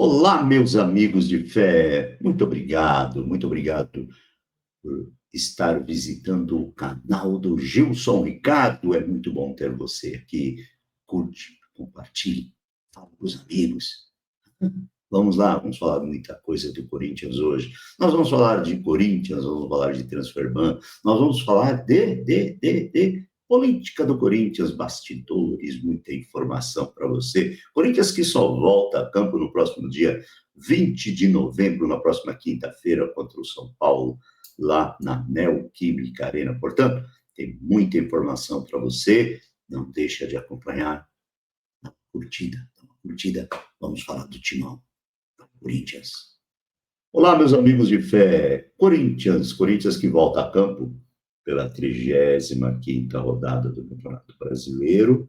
Olá, meus amigos de fé. Muito obrigado por estar visitando o canal do Gilson Ricardo. É muito bom ter você aqui. Curte, compartilhe, fala com os amigos. Vamos lá, vamos falar muita coisa do Corinthians hoje. Nós vamos falar de Corinthians, vamos falar de Transferban, nós vamos falar de política do Corinthians, bastidores, muita informação para você. Corinthians que só volta a campo no próximo dia 20 de novembro, na próxima quinta-feira, contra o São Paulo, lá na Neoquímica Arena. Portanto, tem muita informação para você, não deixa de acompanhar. Dá uma curtida, vamos falar do Timão. Corinthians. Olá, meus amigos de fé. Corinthians que volta a campo pela 35ª rodada do Campeonato Brasileiro.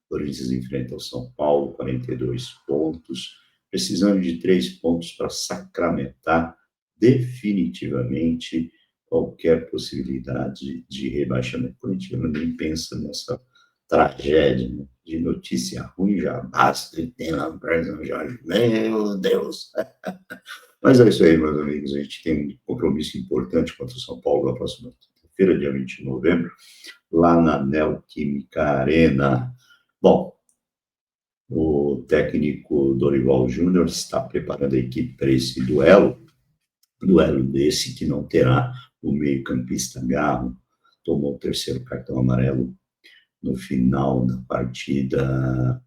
Corinthians enfrenta o São Paulo, 42 pontos, precisando de 3 pontos para sacramentar definitivamente qualquer possibilidade de rebaixamento. O Corinthians nem pensa nessa tragédia, né? De notícia ruim já basta, e tem lá no Brasil Jorge, meu Deus. Mas é isso aí, meus amigos, a gente tem um compromisso importante contra o São Paulo na próxima quinta-feira, dia 20 de novembro, lá na Neoquímica Arena. Bom, o técnico Dorival Júnior está preparando a equipe para esse duelo desse que não terá o meio-campista Garro, tomou o terceiro cartão amarelo no final da partida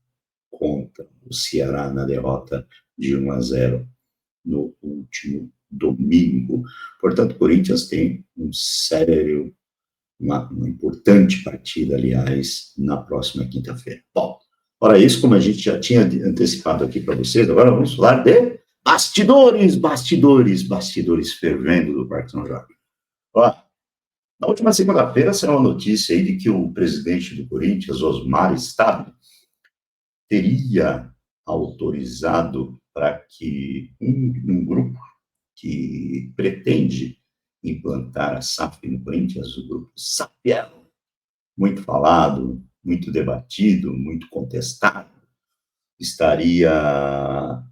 contra o Ceará, na derrota de 1-0 no último domingo. Portanto, o Corinthians tem uma importante partida, aliás, na próxima quinta-feira. Bom, ora isso, como a gente já tinha antecipado aqui para vocês, agora vamos falar de bastidores fervendo do Parque São Jorge. Ó, na última segunda-feira saiu uma notícia aí de que o presidente do Corinthians, Osmar Stabile, teria autorizado para que um grupo que pretende implantar a SAF no Corinthians, o grupo Safiel, muito falado, muito debatido, muito contestado, estaria...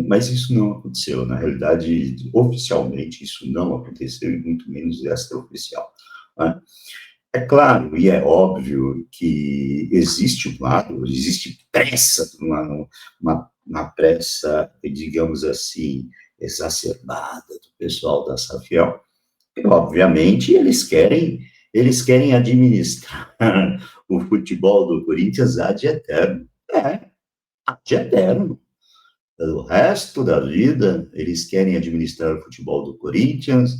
Mas isso não aconteceu, na realidade, oficialmente isso não aconteceu, e muito menos extraoficial, né? É claro e é óbvio que existe pressa, uma pressa, digamos assim, exacerbada do pessoal da Safiel, e, obviamente, eles querem administrar o futebol do Corinthians ad eterno. Ad eterno. O resto da vida, eles querem administrar o futebol do Corinthians,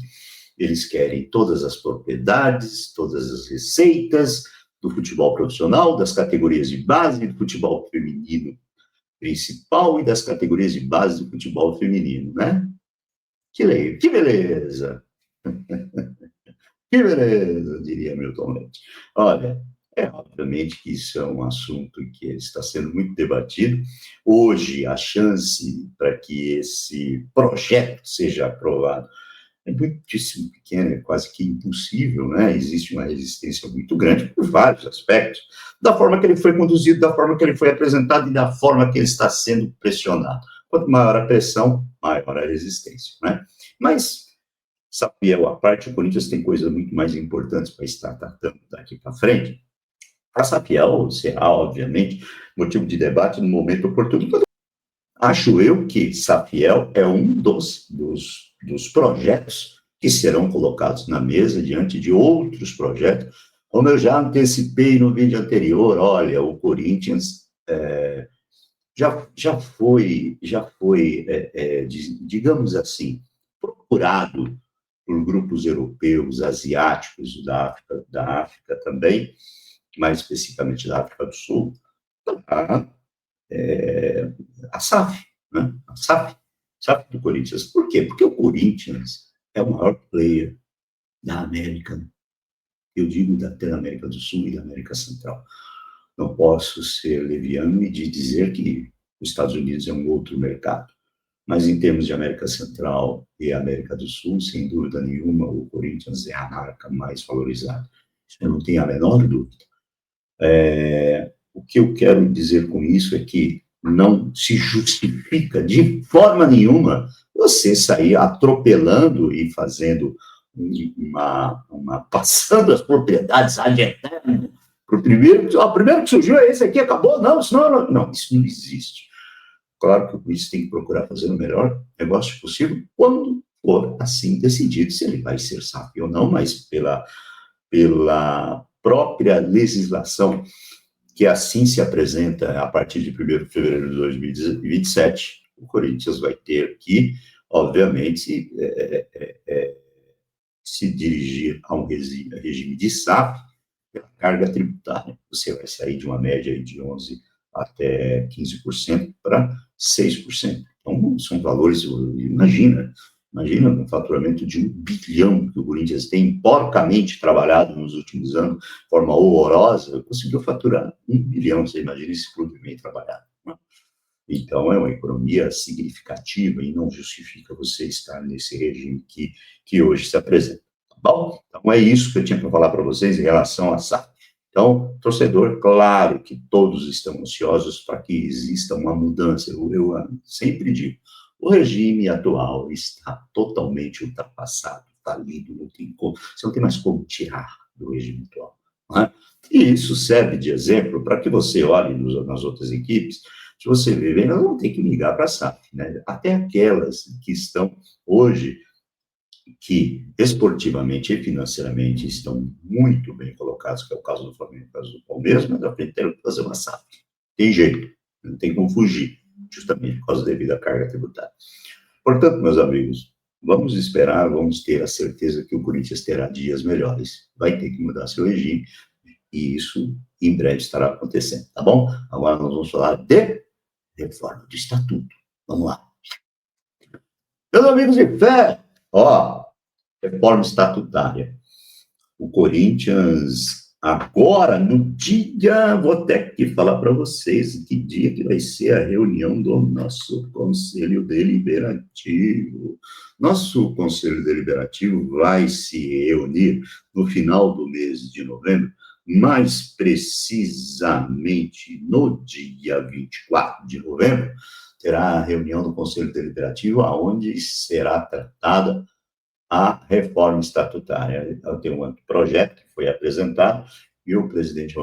eles querem todas as propriedades, todas as receitas do futebol profissional, das categorias de base do futebol feminino principal e das categorias de base do futebol feminino, né? Que beleza! Que beleza, diria Milton Leite. Olha, obviamente que isso é um assunto que está sendo muito debatido. Hoje, a chance para que esse projeto seja aprovado é muitíssimo pequena, é quase que impossível, né? Existe uma resistência muito grande por vários aspectos, da forma que ele foi conduzido, da forma que ele foi apresentado e da forma que ele está sendo pressionado. Quanto maior a pressão, maior a resistência, né? Mas, Safiel à parte, o Corinthians tem coisas muito mais importantes para estar tratando daqui para frente. A Safiel será, obviamente, motivo de debate no momento oportuno. Acho eu que Safiel é um dos projetos que serão colocados na mesa diante de outros projetos. Como eu já antecipei no vídeo anterior, olha, o Corinthians já foi, digamos assim, procurado por grupos europeus, asiáticos, da África também, mais especificamente da África do Sul, a SAF, né? A SAF do Corinthians. Por quê? Porque o Corinthians é o maior player da América, eu digo da América do Sul e da América Central. Não posso ser leviano e de dizer que os Estados Unidos é um outro mercado, mas em termos de América Central e América do Sul, sem dúvida nenhuma, o Corinthians é a marca mais valorizada. Isso eu não tenho a menor dúvida. O que eu quero dizer com isso é que não se justifica de forma nenhuma você sair atropelando e fazendo passando as propriedades ad eterno para o primeiro que surgiu é esse aqui, acabou, não, não, isso não existe. Claro que o juiz tem que procurar fazer o melhor negócio possível quando for assim decidido, se ele vai ser SAF ou não, mas pela própria legislação que assim se apresenta a partir de 1º de fevereiro de 2027, o Corinthians vai ter que, obviamente, se dirigir a um regime de SAF pela carga tributária. Você vai sair de uma média de 11% até 15% para 6%. Então, são valores, imagina um faturamento de 1 bilhão que o Corinthians tem porcamente trabalhado nos últimos anos, de forma horrorosa, conseguiu faturar 1 bilhão, você imagina esse clube bem trabalhado. Né? Então, é uma economia significativa e não justifica você estar nesse regime que hoje se apresenta. Tá bom? Então, é isso que eu tinha para falar para vocês em relação à SAF. Então, torcedor, claro que todos estão ansiosos para que exista uma mudança. Eu sempre digo, o regime atual está totalmente ultrapassado, falido, você não tem mais como tirar do regime atual. Não é? E isso serve de exemplo para que você olhe nas outras equipes. Se você ver bem, nós vamos ter que ligar para a SAF, né? Até aquelas que estão hoje, que esportivamente e financeiramente estão muito bem colocados, que é o caso do Flamengo, o caso do Palmeiras, mas a frente tem que fazer uma SAF. Tem jeito, não tem como fugir, justamente por causa devido à carga tributária. Portanto, meus amigos, vamos esperar, vamos ter a certeza que o Corinthians terá dias melhores. Vai ter que mudar seu regime, e isso em breve estará acontecendo, tá bom? Agora nós vamos falar de reforma do estatuto. Vamos lá. Meus amigos de fé, reforma estatutária. O Corinthians, agora, no dia, vou até que falar para vocês que dia que vai ser a reunião do nosso Conselho Deliberativo. Nosso Conselho Deliberativo vai se reunir no final do mês de novembro, mais precisamente no dia 24 de novembro, terá a reunião do Conselho Deliberativo, onde será tratada a reforma estatutária. Tem um anteprojeto que foi apresentado e o presidente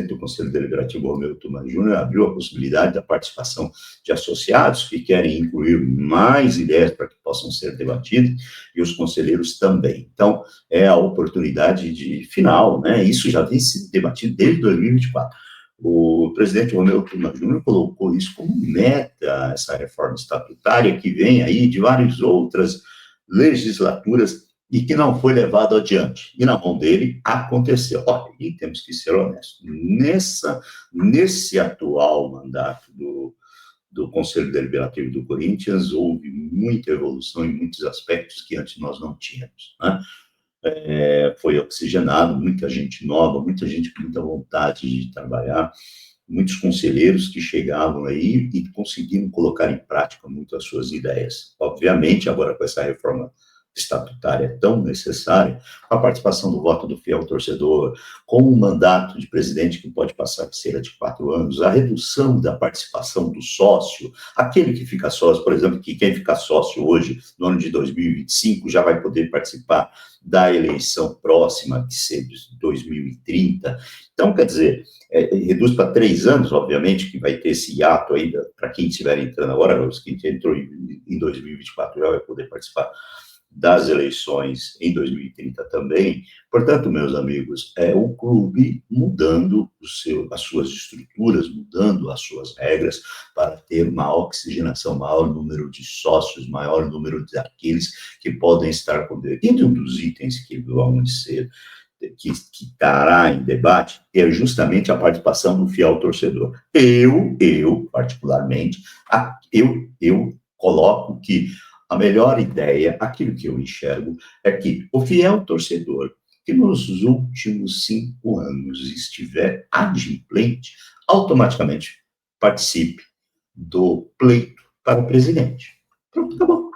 do Conselho Deliberativo, Romeu Tuma Júnior, abriu a possibilidade da participação de associados que querem incluir mais ideias para que possam ser debatidas, e os conselheiros também. Então, é a oportunidade de final, né? Isso já vem sendo debatido desde 2024. O presidente Romeu Tuma Júnior colocou isso como meta, essa reforma estatutária que vem aí de várias outras legislaturas e que não foi levado adiante. E na mão dele aconteceu. Olha, e temos que ser honestos. Nesse atual mandato do Conselho Deliberativo do Corinthians, houve muita evolução em muitos aspectos que antes nós não tínhamos. Né? Foi oxigenado, muita gente nova, muita gente com muita vontade de trabalhar, muitos conselheiros que chegavam aí e conseguiram colocar em prática muito as suas ideias. Obviamente, agora com essa reforma estatutária tão necessária, com a participação do voto do fiel torcedor, com um mandato de presidente que pode passar de ser de 4 anos, a redução da participação do sócio, aquele que fica sócio, por exemplo, que quem fica sócio hoje, no ano de 2025, já vai poder participar da eleição próxima, que ser de 2030. Então, quer dizer, reduz para 3 anos, obviamente, que vai ter esse hiato aí, para quem estiver entrando agora, quem entrou em 2024 já vai poder participar das eleições em 2030 também. Portanto, meus amigos, é o clube mudando as suas estruturas, mudando as suas regras para ter uma oxigenação, maior número de sócios, maior número de aqueles que podem estar com... Entre um dos itens que vão ser, que estará em debate, é justamente a participação do fiel torcedor. Eu particularmente, eu coloco que a melhor ideia, aquilo que eu enxergo, é que o fiel torcedor que nos últimos 5 anos estiver adimplente, automaticamente participe do pleito para o presidente. Pronto, acabou.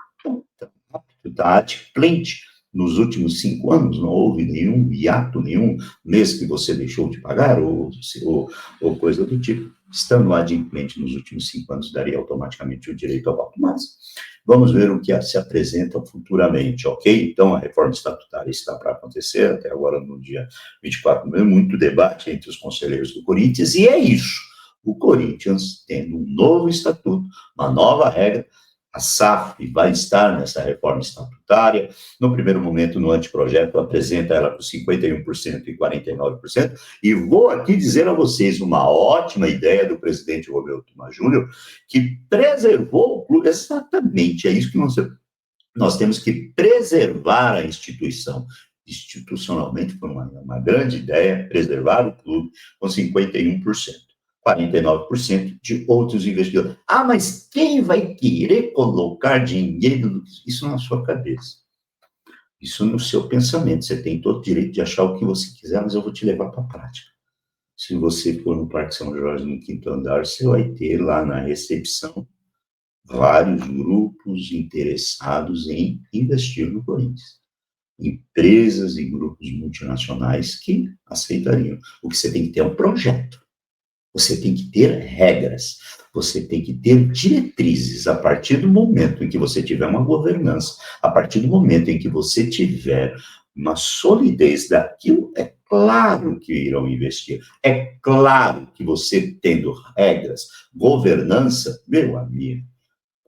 Está adimplente nos últimos 5 anos, não houve nenhum hiato, nenhum mês que você deixou de pagar, ou coisa do tipo. Estando adimplente nos últimos 5 anos, daria automaticamente o direito ao voto. Mas vamos ver o que se apresenta futuramente, ok? Então, a reforma estatutária está para acontecer, até agora, no dia 24 de novembro, muito debate entre os conselheiros do Corinthians, e é isso. O Corinthians tendo um novo estatuto, uma nova regra, a SAF vai estar nessa reforma estatutária. No primeiro momento, no anteprojeto, apresenta ela com 51% e 49%. E vou aqui dizer a vocês uma ótima ideia do presidente Romeu Thuma Júnior, que preservou o clube. Exatamente, é isso que nós temos que preservar a instituição. Institucionalmente, foi uma grande ideia preservar o clube com 51%. 49% de outros investidores. Ah, mas quem vai querer colocar dinheiro? Isso na sua cabeça. Isso no seu pensamento. Você tem todo o direito de achar o que você quiser, mas eu vou te levar para a prática. Se você for no Parque São Jorge, no quinto andar, você vai ter lá na recepção vários grupos interessados em investir no Corinthians. Empresas e grupos multinacionais que aceitariam. O que você tem que ter é um projeto. Você tem que ter regras, você tem que ter diretrizes. A partir do momento em que você tiver uma governança, a partir do momento em que você tiver uma solidez daquilo, é claro que irão investir. É claro que você tendo regras, governança, meu amigo,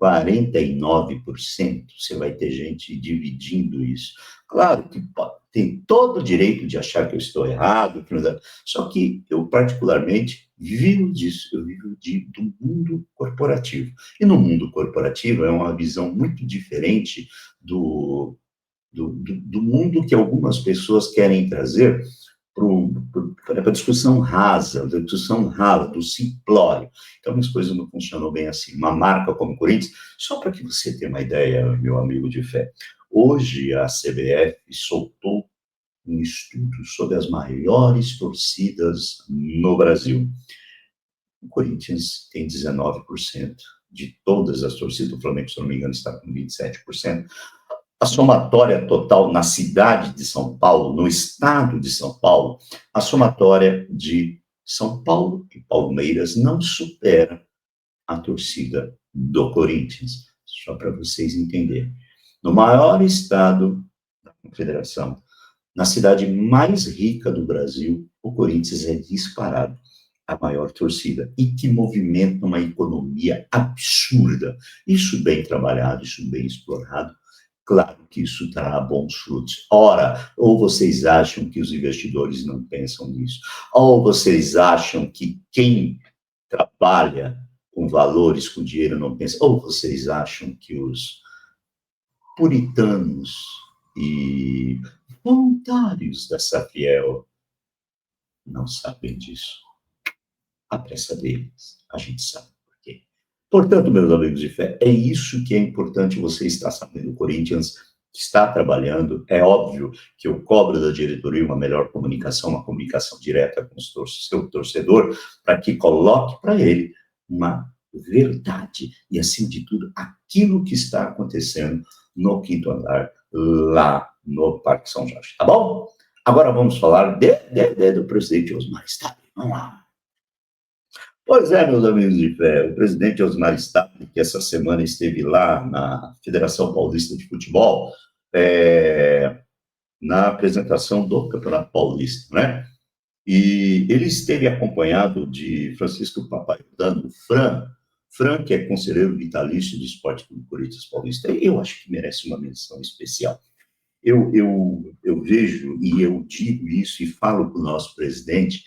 49%, você vai ter gente dividindo isso. Claro que tem todo o direito de achar que eu estou errado, que não dá. Só que eu, particularmente, vivo disso, eu vivo do mundo corporativo. E no mundo corporativo é uma visão muito diferente do mundo que algumas pessoas querem trazer para a discussão rasa, da discussão rala, do simplório. Então, as coisas não funcionam bem assim. Uma marca como o Corinthians, só para que você tenha uma ideia, meu amigo de fé, hoje a CBF soltou um estudo sobre as maiores torcidas no Brasil. O Corinthians tem 19% de todas as torcidas, o Flamengo, se não me engano, está com 27%. A somatória total na cidade de São Paulo, no estado de São Paulo, a somatória de São Paulo e Palmeiras não supera a torcida do Corinthians. Só para vocês entenderem. No maior estado da confederação, na cidade mais rica do Brasil, o Corinthians é disparado a maior torcida e que movimenta uma economia absurda. Isso bem trabalhado, isso bem explorado. Claro que isso trará bons frutos. Ora, ou vocês acham que os investidores não pensam nisso, ou vocês acham que quem trabalha com valores, com dinheiro, não pensa, ou vocês acham que os puritanos e voluntários da Safiel não sabem disso. A pressa deles, a gente sabe por quê. Portanto, meus amigos de fé, é isso que é importante você estar sabendo. O Corinthians está trabalhando, é óbvio que eu cobro da diretoria uma melhor comunicação, uma comunicação direta com o seu torcedor, para que coloque para ele uma verdade e, acima de tudo, aquilo que está acontecendo no quinto andar, lá no Parque São Jorge, tá bom? Agora vamos falar do presidente Osmar Stabile. Vamos lá. Pois é, meus amigos de fé, o presidente Osmar Stabile, que essa semana esteve lá na Federação Paulista de Futebol, na apresentação do Campeonato Paulista, né? E ele esteve acompanhado de Francisco Papaiotano, Fran, que é conselheiro vitalício do Esporte Clube Corinthians Paulista. Eu acho que merece uma menção especial. Eu vejo e eu digo isso e falo para o nosso presidente,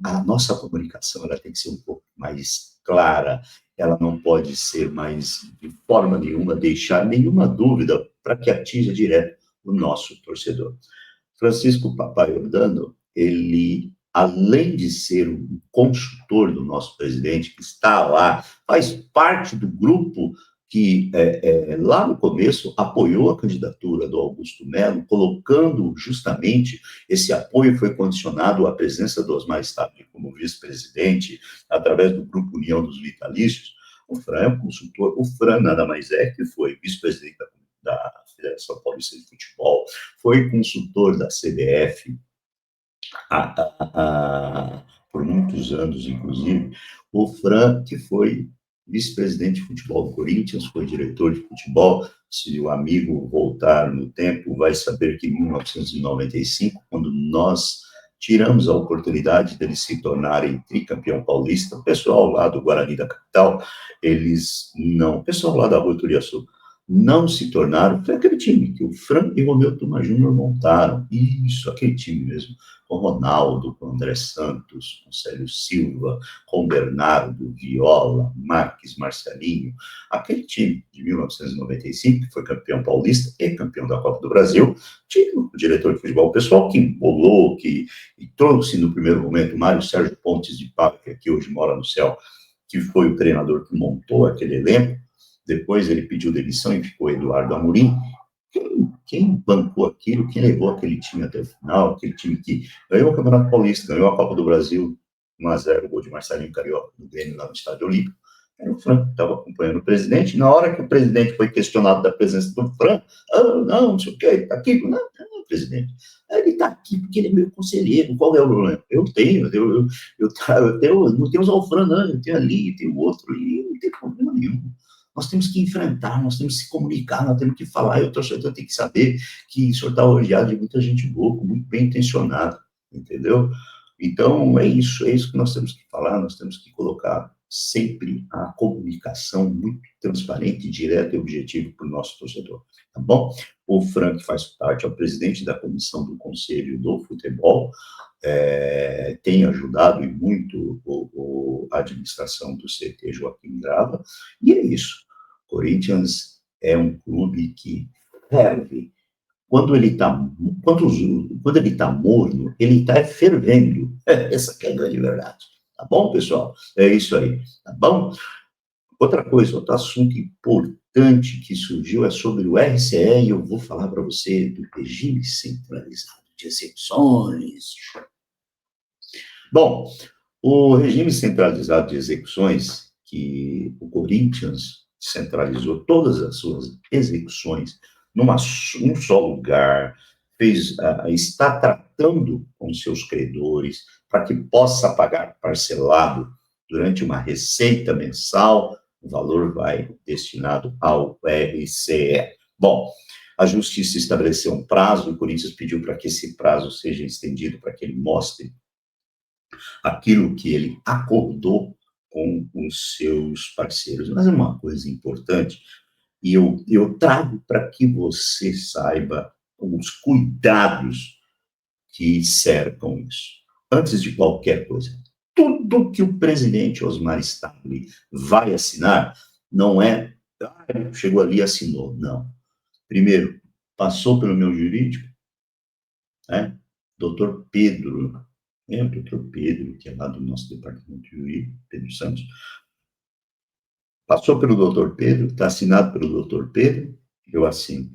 a nossa comunicação ela tem que ser um pouco mais clara, ela não pode ser mais, de forma nenhuma, deixar nenhuma dúvida para que atinja direto o nosso torcedor. Francisco Papaiotano, ele, além de ser um consultor do nosso presidente, que está lá, faz parte do grupo que, lá no começo, apoiou a candidatura do Augusto Melo, colocando justamente esse apoio foi condicionado à presença do Osmar Stabile como vice-presidente, através do Grupo União dos Vitalícios. O Fran é um consultor, o Fran nada mais é que foi vice-presidente da Federação Paulista de Futebol, foi consultor da CBF por muitos anos, inclusive. O Fran, que foi vice-presidente de futebol do Corinthians, foi diretor de futebol. Se o amigo voltar no tempo, vai saber que em 1995, quando nós tiramos a oportunidade deles se tornarem tricampeão paulista, o pessoal lá do Guarani da capital, o pessoal lá da Rua Turiaçu, não se tornaram, foi aquele time que o Fran e o Romeu Tuma Júnior montaram, isso, aquele time mesmo, com Ronaldo, com André Santos, com Célio Silva, com Bernardo, Viola, Marques, Marcelinho, aquele time de 1995, que foi campeão paulista e campeão da Copa do Brasil, tinha o diretor de futebol, o pessoal que embolou, que trouxe no primeiro momento Mário Sérgio Pontes de Paiva, que aqui hoje mora no céu, que foi o treinador que montou aquele elenco. Depois ele pediu demissão e ficou Eduardo Amorim. Quem bancou aquilo, quem levou aquele time até o final, aquele time que ganhou o Campeonato Paulista, ganhou a Copa do Brasil, 1-0, gol de Marcelinho Carioca, no Grêmio, lá no Estádio Olímpico, era o Fran, que estava acompanhando o presidente. Na hora que o presidente foi questionado da presença do Fran, não sei o que, ele está aqui. Não, presidente, ele está aqui porque ele é meu conselheiro, qual é o problema? Eu não tenho só o Fran, não, eu tenho ali, eu tenho outro ali, não tem problema nenhum. Nós temos que enfrentar, nós temos que se comunicar, nós temos que falar, e o torcedor tem que saber que o senhor está rodeado de muita gente boa, muito bem intencionada, entendeu? Então, é isso que nós temos que falar, nós temos que colocar sempre a comunicação muito transparente, direta e objetiva para o nosso torcedor, tá bom? O Frank faz parte, é o presidente da comissão do Conselho do Futebol, tem ajudado e muito a administração do CT Joaquim Grava, e é isso. Corinthians é um clube que ferve. Quando ele está morno, ele está fervendo. Essa que é a grande verdade. Tá bom, pessoal? É isso aí. Tá bom? Outra coisa, outro assunto importante que surgiu é sobre o RCE, e eu vou falar para você do regime centralizado de execuções. Bom, o regime centralizado de execuções, que o Corinthians centralizou todas as suas execuções num só lugar, está tratando com seus credores para que possa pagar parcelado durante uma receita mensal, o valor vai destinado ao RCE. Bom, a Justiça estabeleceu um prazo, o Corinthians pediu para que esse prazo seja estendido, para que ele mostre aquilo que ele acordou com os seus parceiros. Mas é uma coisa importante, e eu trago para que você saiba os cuidados que cercam isso. Antes de qualquer coisa, tudo que o presidente Osmar Stagli vai assinar não é, chegou ali e assinou, não. Primeiro, passou pelo meu jurídico, né? Doutor Pedro, o doutor Pedro, que é lá do nosso departamento jurídico, Pedro Santos, passou pelo doutor Pedro, está assinado pelo doutor Pedro, eu assino.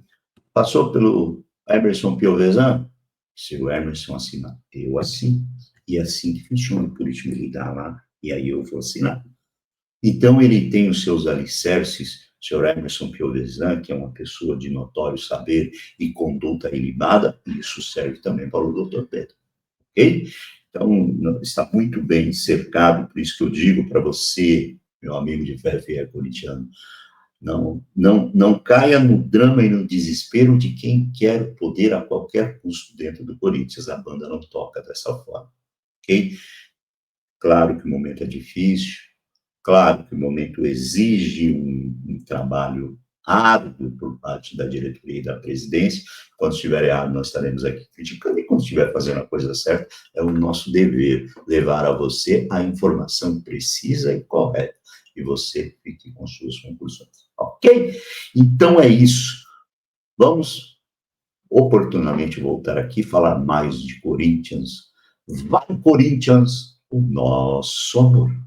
Passou pelo Emerson Piovesan, se o Emerson assinar, eu assino. E é assim que funciona, por isso ele dá lá, e aí eu vou assinar. Então, ele tem os seus alicerces, o senhor Emerson Piovesan, que é uma pessoa de notório saber e conduta ilibada, e isso serve também para o doutor Pedro, ok? Então, está muito bem cercado, por isso que eu digo para você, meu amigo de fé fiel corintiano, não caia no drama e no desespero de quem quer poder a qualquer custo dentro do Corinthians. A banda não toca dessa forma, ok? Claro que o momento é difícil, claro que o momento exige um trabalho árduo por parte da diretoria e da presidência. Quando estiver errado, nós estaremos aqui criticando, e quando estiver fazendo a coisa certa, é o nosso dever levar a você a informação precisa e correta, e você fique com suas conclusões, ok? Então é isso. Vamos oportunamente voltar aqui, falar mais de Corinthians. Vai, Corinthians, o nosso amor.